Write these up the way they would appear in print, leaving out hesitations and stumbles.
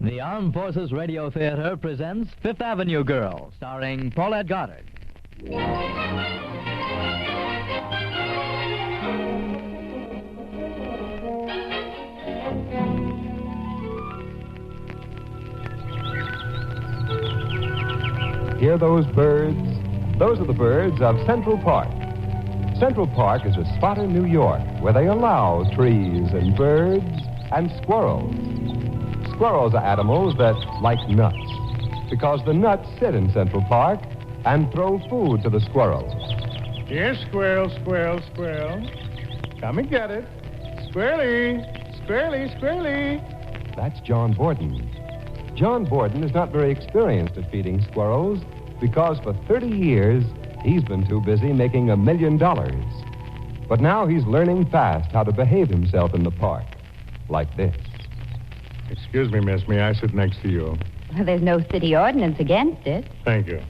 The Armed Forces Radio Theater presents Fifth Avenue Girl, starring Paulette Goddard. Hear those birds? Those are the birds of Central Park. Central Park is a spot in New York where they allow trees and birds and squirrels. Squirrels are animals that like nuts because the nuts sit in Central Park and throw food to the squirrels. Here, squirrel, squirrel, squirrel. Come and get it. Squirrely, squirrely, squirrely. That's John Borden. John Borden is not very experienced at feeding squirrels because for 30 years he's been too busy making $1 million. But now he's learning fast how to behave himself in the park, like this. Excuse me, miss. May I sit next to you? Well, there's no city ordinance against it. Thank you.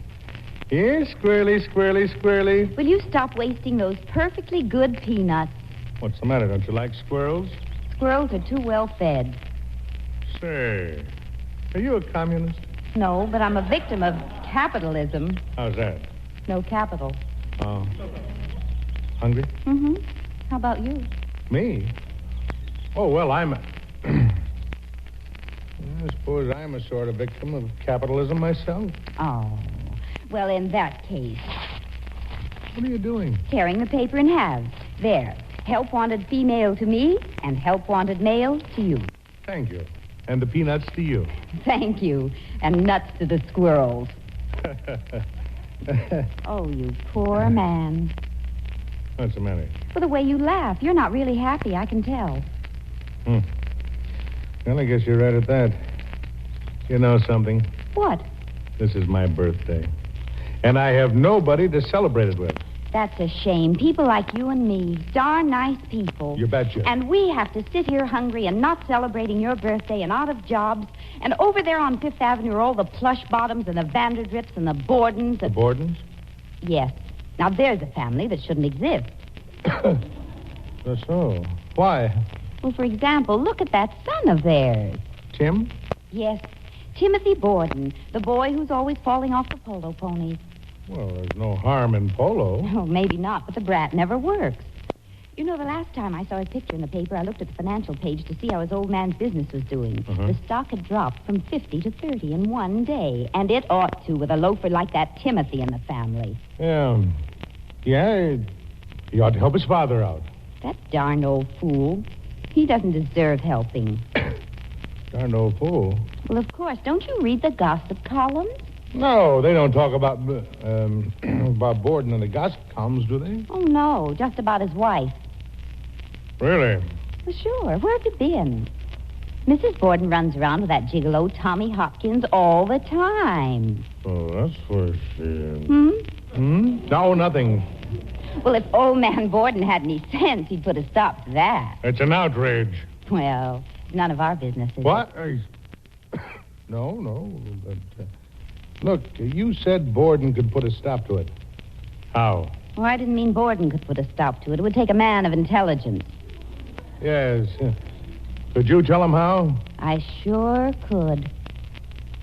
Here, squirrely, squirrely, squirrely. Will you stop wasting those perfectly good peanuts? What's the matter? Don't you like squirrels? Squirrels are too well fed. Say, are you a communist? No, but I'm a victim of capitalism. How's that? No capital. Oh. Hungry? Mm-hmm. How about you? Me? Oh, well, I suppose I'm a sort of victim of capitalism myself. Oh. Well, in that case, What are you doing? tearing the paper in halves. There. Help wanted female to me, and help wanted male to you. Thank you. And the peanuts to you. Thank you. And nuts to the squirrels. Oh, you poor man. What's the matter? Well, the way you laugh, you're not really happy, I can tell. Well, I guess you're right at that. You know something? What? This is my birthday. And I have nobody to celebrate it with. That's a shame. People like you and me, darn nice people. You betcha. And we have to sit here hungry and not celebrating your birthday and out of jobs. And over there on Fifth Avenue are all the plush bottoms and the Vanderdrips and the Bordens. The Bordens? Yes. Now, there's a family that shouldn't exist. So. Why? Well, for example, look at that son of theirs. Tim? Yes, Timothy Borden, the boy who's always falling off the polo ponies. Well, there's no harm in polo. Oh, maybe not, but the brat never works. You know, the last time I saw his picture in the paper, I looked at the financial page to see how his old man's business was doing. The stock had dropped from 50 to 30 in one day, and it ought to with a loafer like that Timothy in the family. Yeah, he ought to help his father out. That darn old fool. He doesn't deserve helping. Darn old fool. Well, of course, don't you read the gossip columns? No, they don't talk about Borden and the gossip columns, do they? Oh, no, just about his wife. Really? Well, sure. Where have you been? Mrs. Borden runs around with that gigolo Tommy Hopkins all the time. Oh, that's for sure. Hmm? No, nothing. Well, if old man Borden had any sense, he'd put a stop to that. It's an outrage. Well, none of our business is What? No. But, look, you said Borden could put a stop to it. How? Well, I didn't mean Borden could put a stop to it. It would take a man of intelligence. Yes. Could you tell him how? I sure could.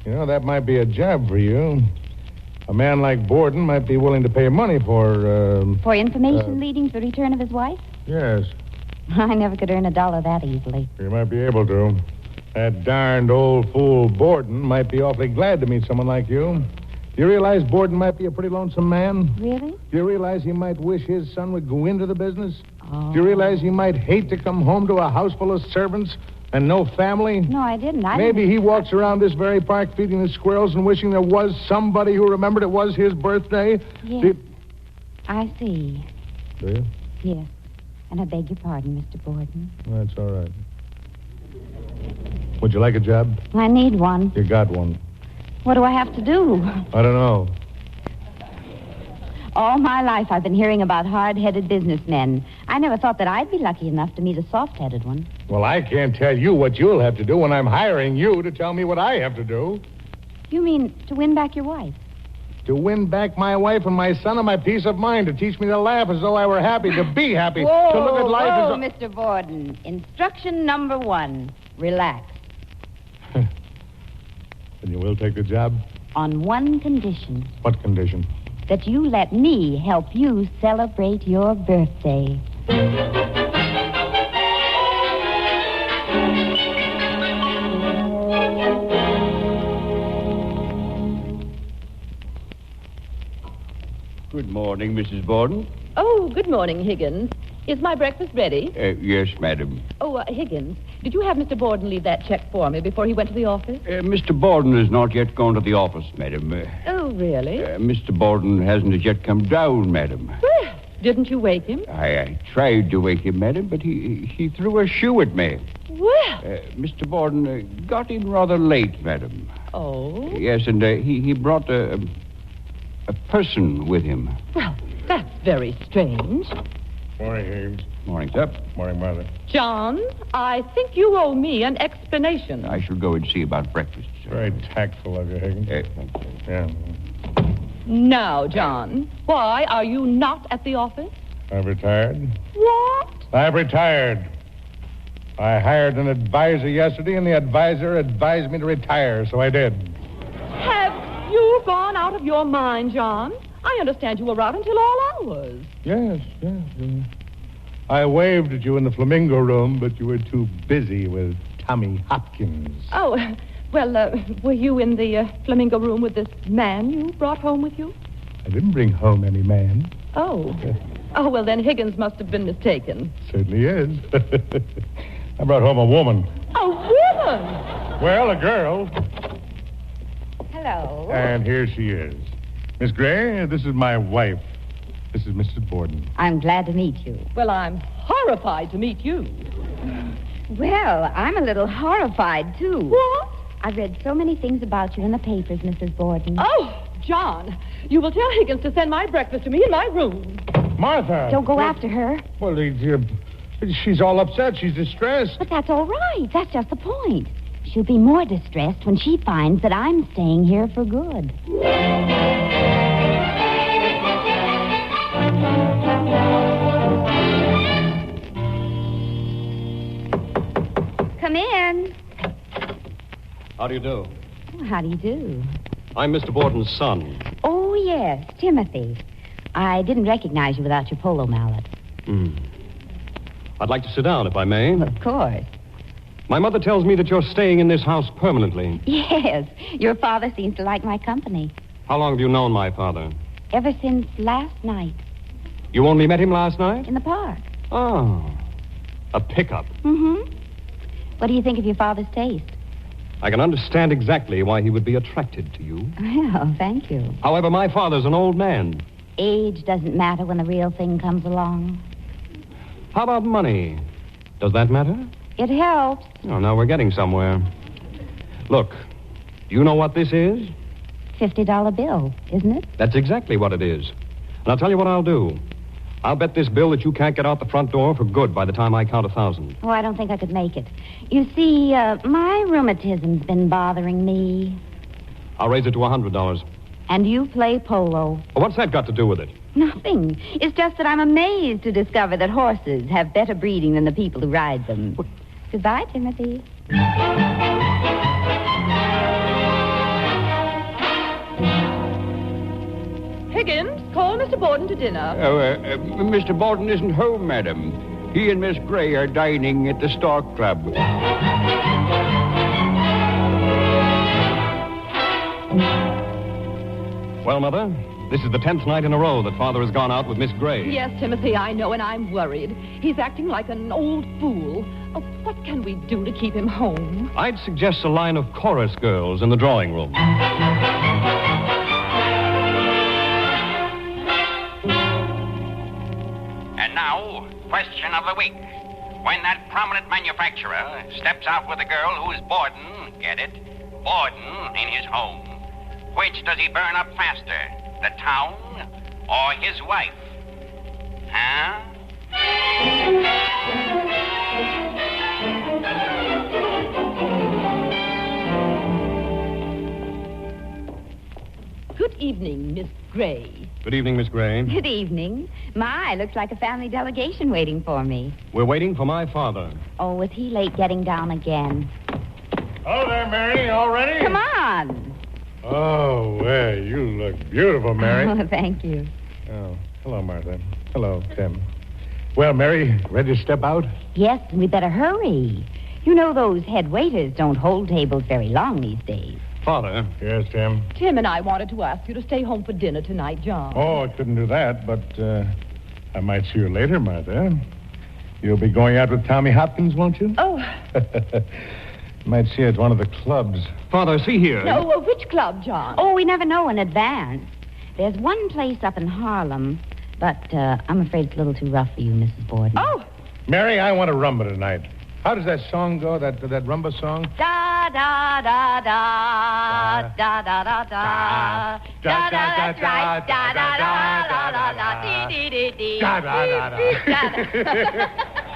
You know, that might be a job for you. A man like Borden might be willing to pay money for, For information leading to the return of his wife? Yes, I never could earn $1 that easily. you might be able to. That darned old fool Borden might be awfully glad to meet someone like you. Do you realize Borden might be a pretty lonesome man? Really? Do you realize he might wish his son would go into the business? Oh. Do you realize he might hate to come home to a house full of servants and no family? No, I didn't. Maybe he walks around this very park feeding the squirrels and wishing there was somebody who remembered it was his birthday. Yes. I see. Do you? Yes. And I beg your pardon, Mr. Borden. That's all right. Would you like a job? I need one. You got one. What do I have to do? I don't know. All my life I've been hearing about hard-headed businessmen. I never thought that I'd be lucky enough to meet a soft-headed one. Well, I can't tell you what you'll have to do when I'm hiring you to tell me what I have to do. You mean to win back your wife? To win back my wife and my son and my peace of mind, to teach me to laugh as though I were happy, to be happy, Whoa, to look at life whoa, as Mr. Borden. Instruction number 1. Relax. Then you will take the job? On one condition, What condition? that you let me help you celebrate your birthday. Good morning, Mrs. Borden. Oh, good morning, Higgins. Is my breakfast ready? Yes, madam. Oh, Higgins, did you have Mr. Borden leave that check for me before he went to the office? Mr. Borden has not yet gone to the office, madam. Oh, really? Mr. Borden hasn't as yet come down, madam. Well, didn't you wake him? I tried to wake him, madam, but he threw a shoe at me. Well. Mr. Borden got in rather late, madam. Oh? Yes, and he brought a person with him. Well, that's very strange. Morning, Higgins. Morning, sir. Morning, Martha. John, I think you owe me an explanation. I shall go and see about breakfast, sir. Very tactful of you, Higgins. Thank you. Yeah. Now, John, why are you not at the office? I've retired. What? I've retired. I hired an advisor yesterday, and the advisor advised me to retire, so I did. Have you gone out of your mind, John? I understand you were out until all hours. Yes. I waved at you in the flamingo room, but you were too busy with Tommy Hopkins. Oh, well, were you in the flamingo room with this man you brought home with you? I didn't bring home any man. Oh. Oh, well, then Higgins must have been mistaken. Certainly is. I brought home a woman. A woman? Well, a girl. Hello. And here she is. Miss Gray, this is my wife. This is Mrs. Borden. I'm glad to meet you. Well, I'm horrified to meet you. Well, I'm a little horrified, too. What? I've read so many things about you in the papers, Mrs. Borden. Oh, John, you will tell Higgins to send my breakfast to me in my room. Martha! Don't go after her. Well, she's all upset. She's distressed. But that's all right. That's just the point. She'll be more distressed when she finds that I'm staying here for good. Come in. How do you do? Oh, how do you do? I'm Mr. Borden's son. Oh, yes, Timothy. I didn't recognize you without your polo mallet. I'd like to sit down, if I may. Well, of course. My mother tells me that you're staying in this house permanently. Yes, your father seems to like my company. How long have you known my father? Ever since last night You only met him last night? in the park. Oh, a pickup. Mm-hmm. What do you think of your father's taste? I can understand exactly why he would be attracted to you. Well, thank you. However, my father's an old man. Age doesn't matter when the real thing comes along. How about money? Does that matter? It helps. Oh, now we're getting somewhere. Look, do you know what this is? $50 bill, isn't it? That's exactly what it is. And I'll tell you what I'll do. I'll bet this bill that you can't get out the front door for good by the time I count 1,000. Oh, I don't think I could make it. You see, my rheumatism's been bothering me. I'll raise it to $100. And you play polo. Well, what's that got to do with it? Nothing. It's just that I'm amazed to discover that horses have better breeding than the people who ride them. Goodbye, Timothy. Higgins, call Mr. Borden to dinner. Mr. Borden isn't home, madam. He and Miss Gray are dining at the Stork Club. Well, Mother, this is the 10th night in a row that Father has gone out with Miss Gray. Yes, Timothy, I know, and I'm worried. He's acting like an old fool. Oh, what can we do to keep him home? I'd suggest a line of chorus girls in the drawing room. And now, question of the week. When that prominent manufacturer steps out with a girl who's Borden, get it? Borden in his home. Which does he burn up faster, the town or his wife? Huh? Good evening, Miss Gray. Good evening, Miss Gray. Good evening. My, looks like a family delegation waiting for me. We're waiting for my father. Oh, was he late getting down again? Hello there, Mary. All ready? Come on. Oh, well, you look beautiful, Mary. Oh, thank you. Oh, hello, Martha. Hello, Tim. Well, Mary, ready to step out? Yes, and we better hurry. You know those head waiters don't hold tables very long these days. Father. Yes, Tim. Tim and I wanted to ask you to stay home for dinner tonight, John. Oh, I couldn't do that, but I might see you later, Martha. You'll be going out with Tommy Hopkins, won't you? Oh. Might see you at one of the clubs. Father, see here. No, which club, John? Oh, we never know in advance. There's one place up in Harlem, but I'm afraid it's a little too rough for you, Mrs. Borden. Oh. Mary, I want a rumba tonight. How does that song go, that rumba song? Da da da da da da da da da da that's right da da da da da da dee dee dee dee Da da da da.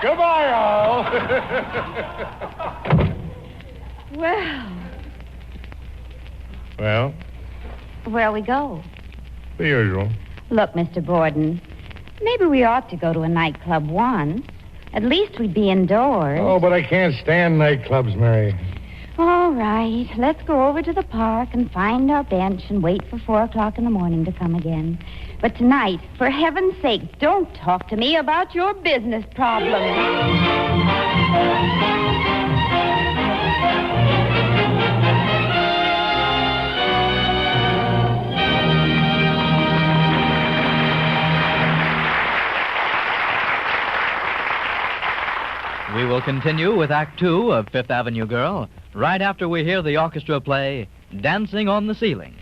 Goodbye, all. Well, Well, where'll we go? the usual. Look, Mr. Borden, maybe we ought to go to a nightclub once. At least we'd be indoors. Oh, but I can't stand nightclubs, Mary. All right, let's go over to the park and find our bench and wait for 4 o'clock in the morning to come again. But tonight, for heaven's sake, don't talk to me about your business problems. We will continue with Act Two of Fifth Avenue Girl right after we hear the orchestra play Dancing on the Ceiling.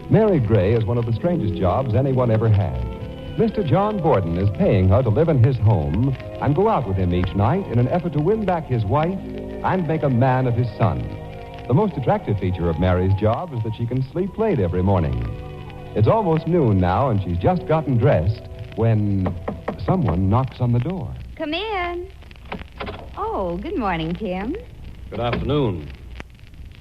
Mary Gray is one of the strangest jobs anyone ever had. Mr. John Borden is paying her to live in his home and go out with him each night in an effort to win back his wife and make a man of his son. The most attractive feature of Mary's job is that she can sleep late every morning. It's almost noon now, and she's just gotten dressed when someone knocks on the door. Come in. Oh, good morning, Tim. Good afternoon.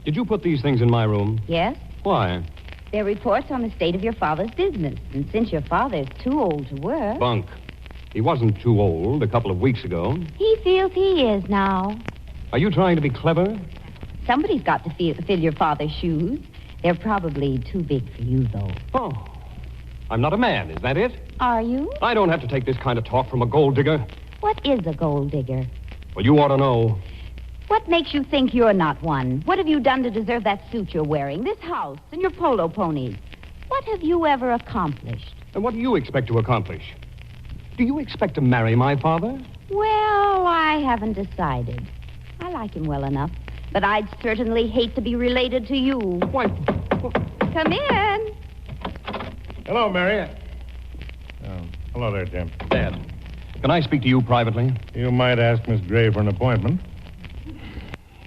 Did you put these things in my room? Yes? Why? They're reports on the state of your father's business. And since your father's too old to work... Bunk. He wasn't too old a couple of weeks ago. He feels he is now. Are you trying to be clever? Somebody's got to fill your father's shoes. They're probably too big for you, though. Oh. I'm not a man, is that it? Are you? I don't have to take this kind of talk from a gold digger. What is a gold digger? Well, you ought to know. What makes you think you're not one? What have you done to deserve that suit you're wearing, this house, and your polo ponies? What have you ever accomplished? And what do you expect to accomplish? Do you expect to marry my father? Well, I haven't decided. I like him well enough, but I'd certainly hate to be related to you. Why? Come in. Hello, Mary. Oh, hello there, Tim. Dad, can I speak to you privately? You might ask Miss Gray for an appointment.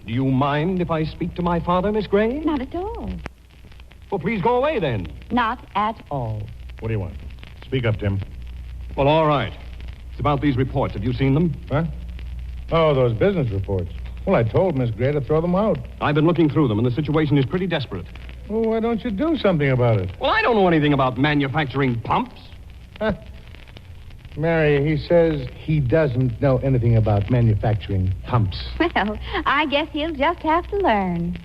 Do you mind if I speak to my father, Miss Gray? Not at all. Well, please go away then. Not at all. What do you want? Speak up, Tim. Well, all right. It's about these reports. Have you seen them? Huh? Oh, those business reports. Well, I told Miss Gray to throw them out. I've been looking through them, and the situation is pretty desperate. Well, why don't you do something about it? Well, I don't know anything about manufacturing pumps. Huh? Mary, he says he doesn't know anything about manufacturing pumps. Well, I guess he'll just have to learn.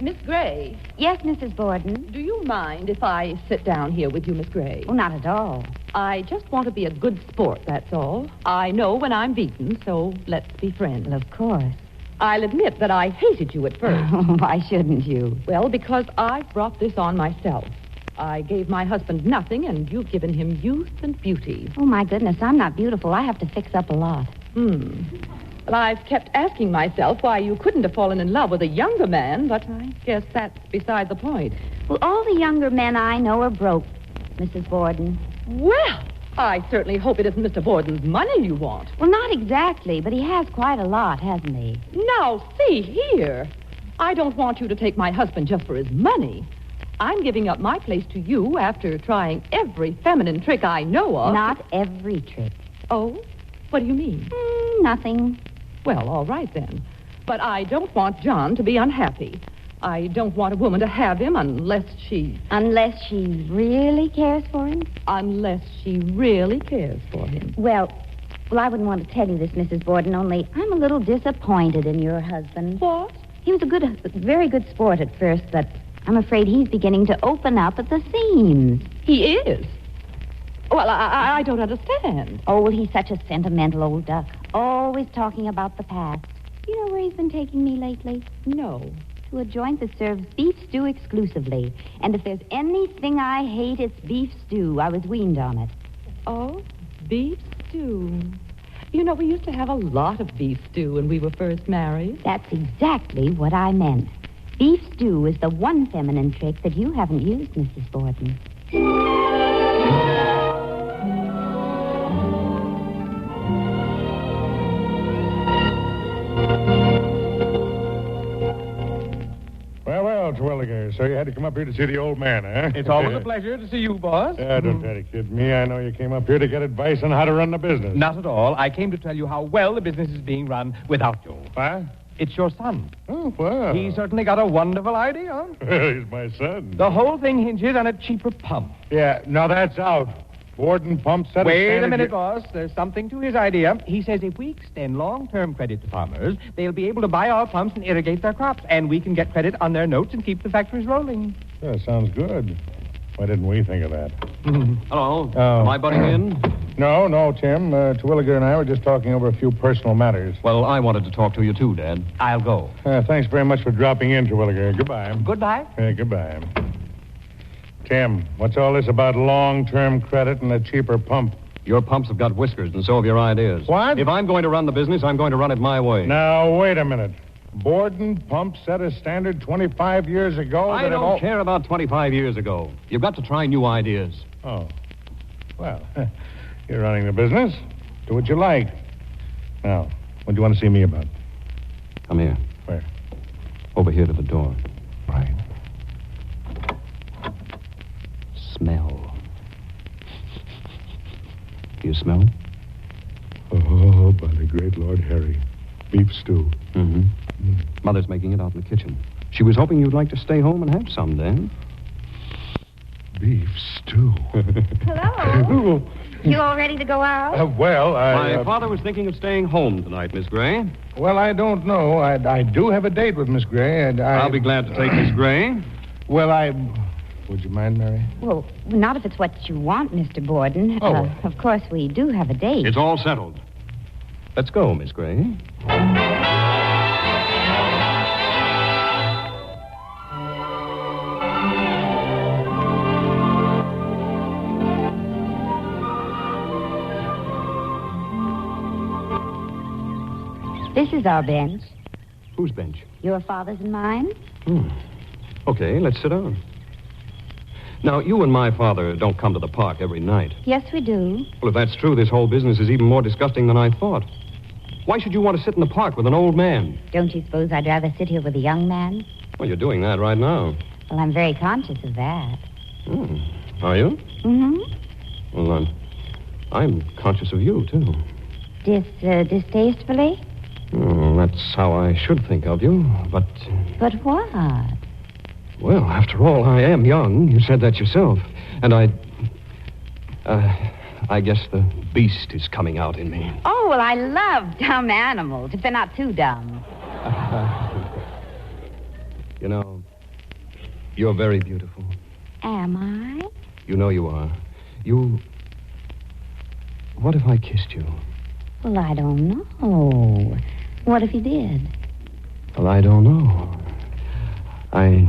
Miss Gray, Yes, Mrs. Borden. do you mind if I sit down here with you, Miss Gray? Oh, not at all. I just want to be a good sport, that's all. I know when I'm beaten, so let's be friends. Well, of course. I'll admit that I hated you at first. Why shouldn't you? Well, because I brought this on myself. I gave my husband nothing, and you've given him youth and beauty. Oh, my goodness, I'm not beautiful. I have to fix up a lot. Well, I've kept asking myself why you couldn't have fallen in love with a younger man, but I guess that's beside the point. Well, all the younger men I know are broke, Mrs. Borden. Well, I certainly hope it isn't Mr. Borden's money you want. Well, not exactly, but he has quite a lot, hasn't he? Now, see here. I don't want you to take my husband just for his money. I'm giving up my place to you after trying every feminine trick I know of. Not every trick. Oh? What do you mean? Nothing. Well, all right then. But I don't want John to be unhappy. I don't want a woman to have him unless she... Unless she really cares for him? Unless she really cares for him. Well, I wouldn't want to tell you this, Mrs. Borden, only I'm a little disappointed in your husband. What? He was a very good sport at first, but I'm afraid he's beginning to open up at the seams. He is? Well, I don't understand. Oh, well, he's such a sentimental old duck. Always talking about the past. You know where he's been taking me lately? No. To a joint that serves beef stew exclusively. And if there's anything I hate, it's beef stew. I was weaned on it. Oh, beef stew. You know, we used to have a lot of beef stew when we were first married. That's exactly what I meant. Beef stew is the one feminine trick that you haven't used, Mrs. Borden. Well, Terwilliger, so you had to come up here to see the old man, huh? It's always a pleasure to see you, boss. Yeah, don't try to kid me. I know you came up here to get advice on how to run the business. Not at all. I came to tell you how well the business is being run without you. What? It's your son. Oh, well. He certainly got a wonderful idea. He's my son. The whole thing hinges on a cheaper pump. Yeah, now that's out. Borden pump set Wait a minute, boss. There's something to his idea. He says if we extend long-term credit to farmers, they'll be able to buy our pumps and irrigate their crops, and we can get credit on their notes and keep the factories rolling. Yeah, sounds good. Why didn't we think of that? Hello. Oh. Am I butting in? No, Tim. Terwilliger and I were just talking over a few personal matters. Well, I wanted to talk to you, too, Dad. I'll go. Thanks very much for dropping in, Terwilliger. Goodbye. Goodbye. Goodbye. Tim, what's all this about long-term credit and a cheaper pump? Your pumps have got whiskers, and so have your ideas. What? If I'm going to run the business, I'm going to run it my way. Now, wait a minute. Borden pump set a standard 25 years ago. I don't care about 25 years ago. You've got to try new ideas. Oh. Well, you're running the business. Do what you like. Now, what do you want to see me about? Come here. Where? Over here to the door. Right. Smell. Do you smell it? Oh, by the great Lord Harry. Beef stew. Mm-hmm. Mother's making it out in the kitchen. She was hoping you'd like to stay home and have some, Dan. Beef stew. Hello. You all ready to go out? Well, My father was thinking of staying home tonight, Miss Gray. Well, I don't know. I do have a date with Miss Gray, and I'll be glad to take Miss Gray. Well, would you mind, Mary? Well, not if it's what you want, Mr. Borden. Oh. Of course, we do have a date. It's all settled. Let's go, Miss Gray. This is our bench. Whose bench? Your father's and mine. Okay, let's sit down. Now, you and my father don't come to the park every night. Yes, we do. Well, if that's true, this whole business is even more disgusting than I thought. Why should you want to sit in the park with an old man? Don't you suppose I'd rather sit here with a young man? Well, you're doing that right now. Well, I'm very conscious of that. Are you? Mm-hmm. Well, I'm conscious of you, too. Distastefully? That's how I should think of you, but... But what? Well, after all, I am young. You said that yourself. And I guess the beast is coming out in me. Oh, well, I love dumb animals, if they're not too dumb. You know, you're very beautiful. Am I? You know you are. What if I kissed you? Well, I don't know. What if you did? Well, I don't know. I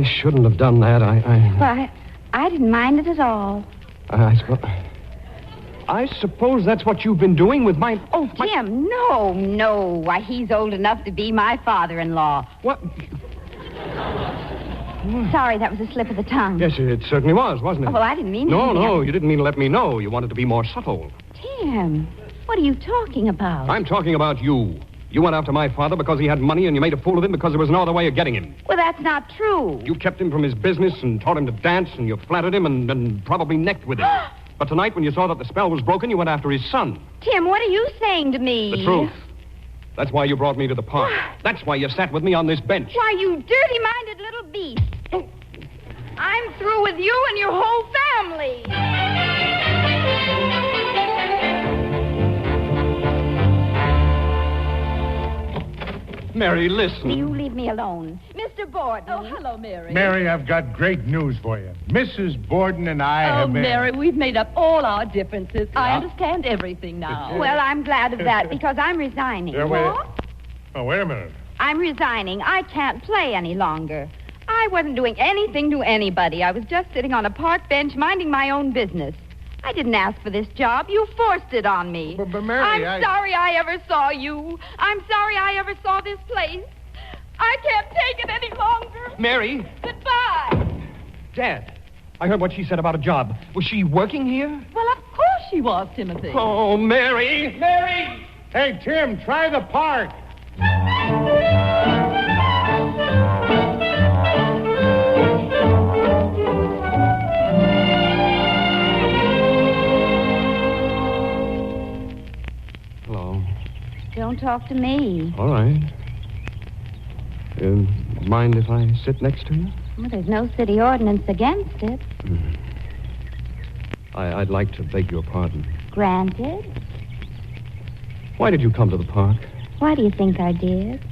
shouldn't have done that. Well, I didn't mind it at all. I suppose that's what you've been doing with my... Oh, Tim, no. Why, he's old enough to be my father-in-law. What? Sorry, that was a slip of the tongue. Yes, it certainly was, wasn't it? Oh, well, I didn't mean to. No, you didn't mean to let me know. You wanted to be more subtle. Tim, what are you talking about? I'm talking about you. You went after my father because he had money, and you made a fool of him because there was no other way of getting him. Well, that's not true. You kept him from his business and taught him to dance, and you flattered him and probably necked with him. But tonight, when you saw that the spell was broken, you went after his son. Tim, what are you saying to me? The truth. That's why you brought me to the park. That's why you sat with me on this bench. Why, you dirty-minded little beast. I'm through with you and your whole family. Mary, listen. You leave me alone. Mr. Borden. Oh, hello, Mary. Mary, I've got great news for you. Mrs. Borden and I have been... Mary, we've made up all our differences. I understand everything now. Well, I'm glad of that because I'm resigning. What? Oh, wait a minute. I'm resigning. I can't play any longer. I wasn't doing anything to anybody. I was just sitting on a park bench minding my own business. I didn't ask for this job. You forced it on me. But Mary, I'm sorry I ever saw you. I'm sorry I ever saw this place. I can't take it any longer. Mary. Goodbye. Dad, I heard what she said about a job. Was she working here? Well, of course she was, Timothy. Oh, Mary. Mary! Hey, Tim, try the park. Hello. Don't talk to me. All right. Mind if I sit next to you? Well, there's no city ordinance against it. I'd like to beg your pardon. Granted. Why did you come to the park? Why do you think I did?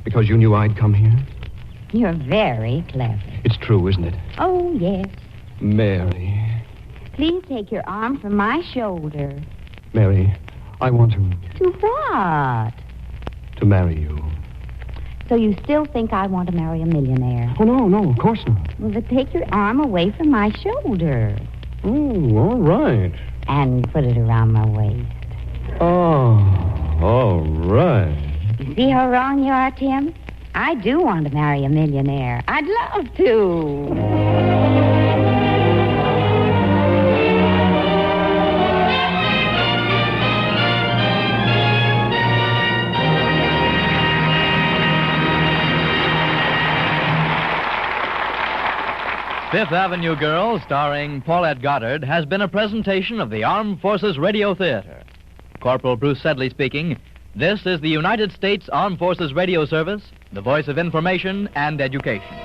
Because you knew I'd come here? You're very clever. It's true, isn't it? Oh, yes. Mary. Please take your arm from my shoulder. Mary, I want to To what? marry you. So you still think I want to marry a millionaire? Oh, no, of course not. Well, then take your arm away from my shoulder. Oh, all right. And put it around my waist. Oh, all right. You see how wrong you are, Tim? I do want to marry a millionaire. I'd love to. Fifth Avenue Girl, starring Paulette Goddard, has been a presentation of the Armed Forces Radio Theater. Corporal Bruce Sedley speaking. This is the United States Armed Forces Radio Service, the voice of information and education.